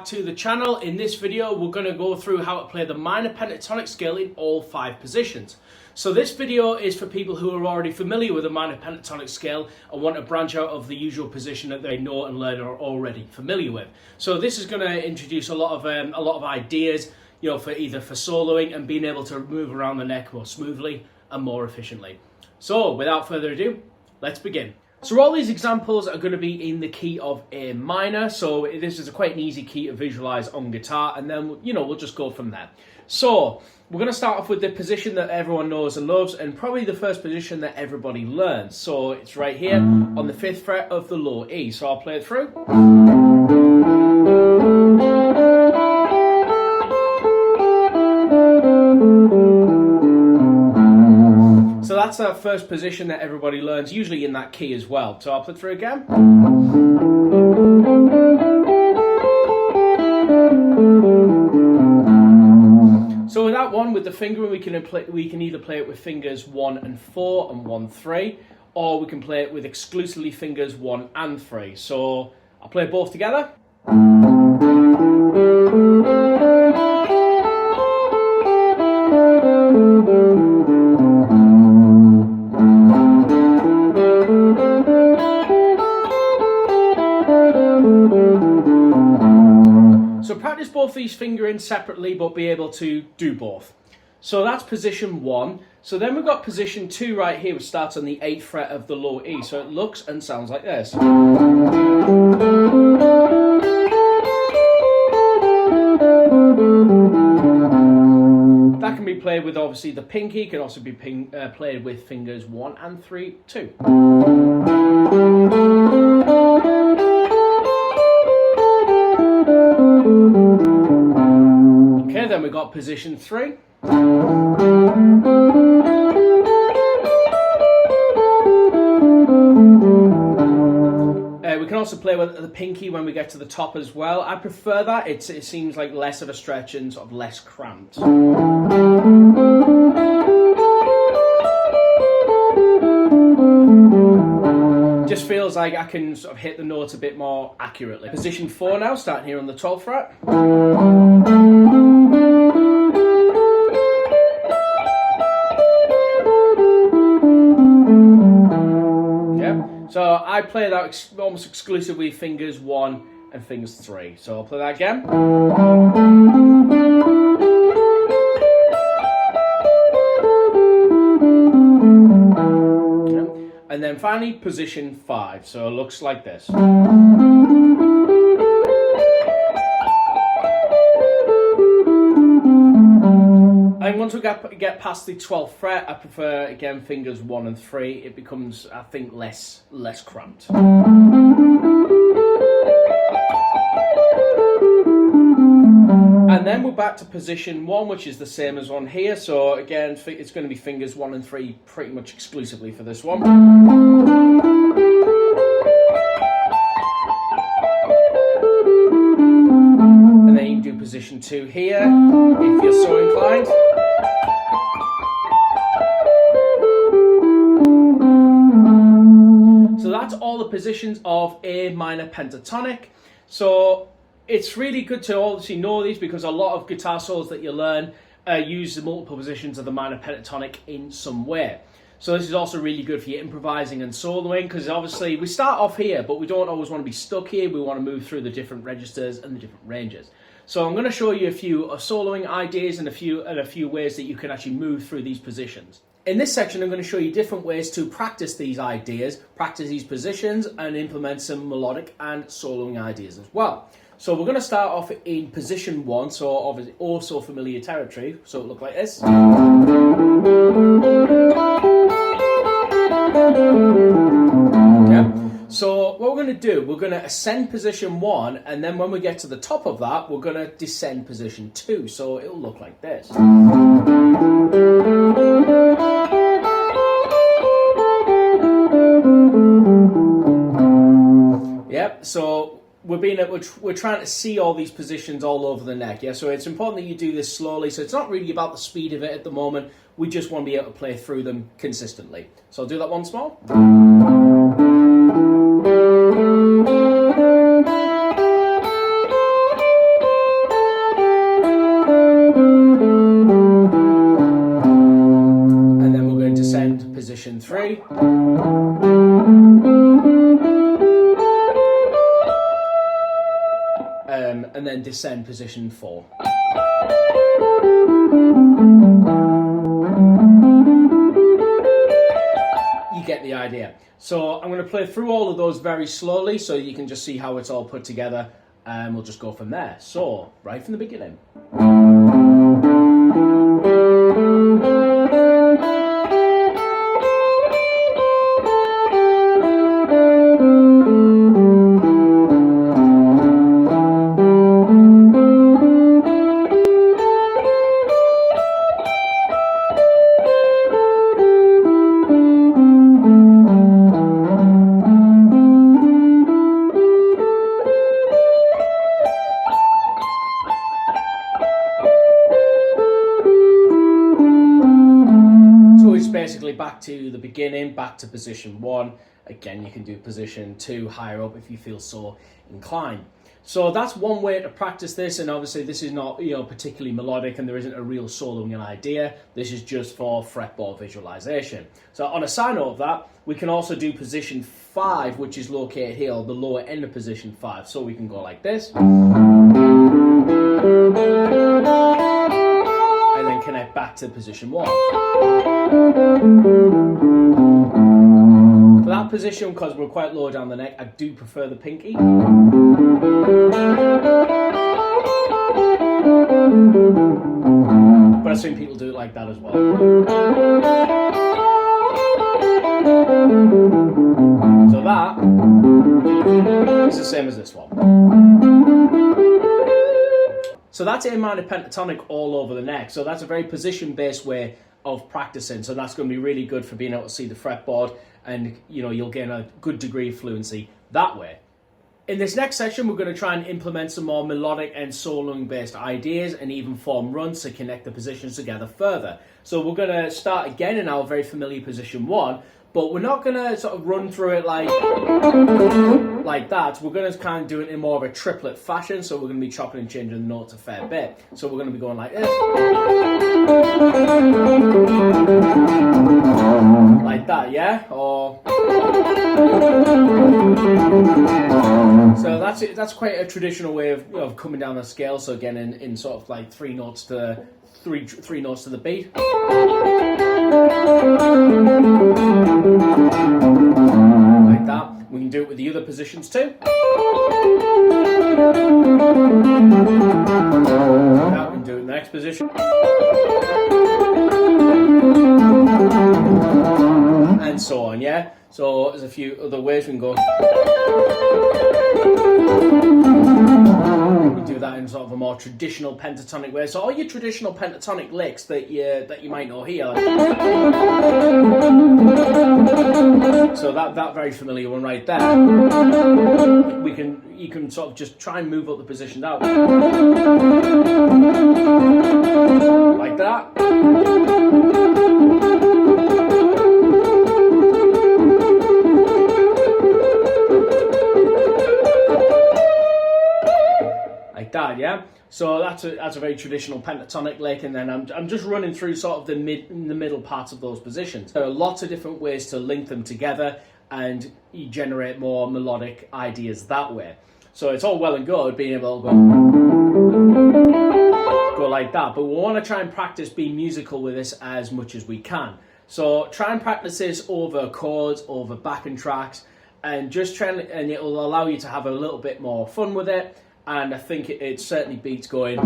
to the channel. In this video we're going to go through how to play the minor pentatonic scale in all 5 positions. So this video is for people who are already familiar with the minor pentatonic scale and want to branch out of the usual position that they know and learn or are already familiar with. So this is going to introduce a lot of ideas, you know, for soloing and being able to move around the neck more smoothly and more efficiently. So without further ado, let's begin. So all these examples are going to be in the key of A minor, so this is quite an easy key to visualize on guitar, and then we'll just go from there. So we're going to start off with the position that everyone knows and loves, and probably the first position that everybody learns. So it's right here on the 5th fret of the low E. So I'll play it through. So that's our first position that everybody learns, usually in that key as well. So I'll play it through again. So with that one, with the fingering, we can either play it with fingers 1 and 4 and 1, 3, or we can play it with exclusively fingers 1 and 3. So I'll play both together. So practice both these fingerings separately, but be able to do both. So that's position 1. So then we've got position 2 right here, which starts on the 8th fret of the low E. So it looks and sounds like this. That can be played with obviously the pinky. It can also be played with fingers 1 and 3 too. Okay, then we got position 3. We can also play with the pinky when we get to the top as well. I prefer that. It seems like less of a stretch and sort of less cramped. Just feels like I can sort of hit the notes a bit more accurately. Position 4 now, starting here on the 12th fret. So I play that almost exclusively fingers 1 and fingers 3. So I'll play that again. And then finally position 5. So it looks like this. And once we get past the 12th fret, I prefer, again, fingers 1 and 3. It becomes, I think, less cramped. And then we're back to position 1, which is the same as on here. So again, it's going to be fingers 1 and 3 pretty much exclusively for this one. And then you can do position 2 here, if you're so inclined. So that's all the positions of A minor pentatonic. So it's really good to obviously know these, because a lot of guitar solos that you learn use the multiple positions of the minor pentatonic in some way. So this is also really good for your improvising and soloing, because obviously we start off here, but we don't always want to be stuck here. We want to move through the different registers and the different ranges. So I'm going to show you a few soloing ideas and a few ways that you can actually move through these positions. In this section, I'm going to show you different ways to practice these ideas, practice these positions, and implement some melodic and soloing ideas as well. So we're going to start off in position 1, so obviously also familiar territory. So it look like this. Yeah. So what we're going to do, we're going to ascend position 1, and then when we get to the top of that, we're going to descend position 2. So it'll look like this. Yep. So we're trying to see all these positions all over the neck, yeah? So it's important that you do this slowly. So it's not really about the speed of it at the moment. We just want to be able to play through them consistently. So I'll do that once more. 3. And then descend position 4. You get the idea. So I'm going to play through all of those very slowly so you can just see how it's all put together, and we'll just go from there. So, right from the beginning. Basically back to the beginning, back to position 1. Again, you can do position 2 higher up if you feel so inclined. So that's one way to practice this, and obviously this is not, particularly melodic, and there isn't a real soloing idea. This is just for fretboard visualization. So on a side note of that, we can also do position 5, which is located here, or the lower end of position 5. So we can go like this, and then connect back to position 1. For that position, because we're quite low down the neck, I do prefer the pinky. But I've seen people do it like that as well. So that is the same as this one. So that's A minor pentatonic all over the neck. So that's a very position-based way of practicing. So that's going to be really good for being able to see the fretboard, and you'll gain a good degree of fluency that way. In this next section, we're going to try and implement some more melodic and soloing based ideas and even form runs to connect the positions together further. So we're going to start again in our very familiar position 1, but we're not going to sort of run through it like that. We're going to kind of do it in more of a triplet fashion, so we're going to be chopping and changing the notes a fair bit. So we're going to be going like this. Like that, yeah? Or... So that's quite a traditional way of coming down the scale. So again, in sort of like three notes to the beat. Like that. We can do it with the other positions too. Now we can do it in the next position. And so on, yeah? So there's a few other ways we can go. We do that in sort of a more traditional pentatonic way. So all your traditional pentatonic licks that you might know here. So that very familiar one right there. You can sort of just try and move up the position out. Like that. That, yeah. So that's a very traditional pentatonic lick, and then I'm just running through sort of the middle parts of those positions. There are lots of different ways to link them together, and you generate more melodic ideas that way. So it's all well and good being able to go like that, but we want to try and practice being musical with this as much as we can. So try and practice this over chords, over backing tracks, and and it will allow you to have a little bit more fun with it. And I think it certainly beats going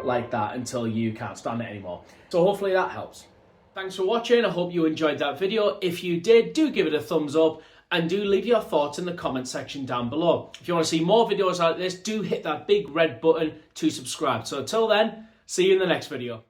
like that until you can't stand it anymore. So hopefully that helps. Thanks for watching. I hope you enjoyed that video. If you did, do give it a thumbs up, and do leave your thoughts in the comment section down below. If you want to see more videos like this, do hit that big red button to subscribe. So until then, see you in the next video.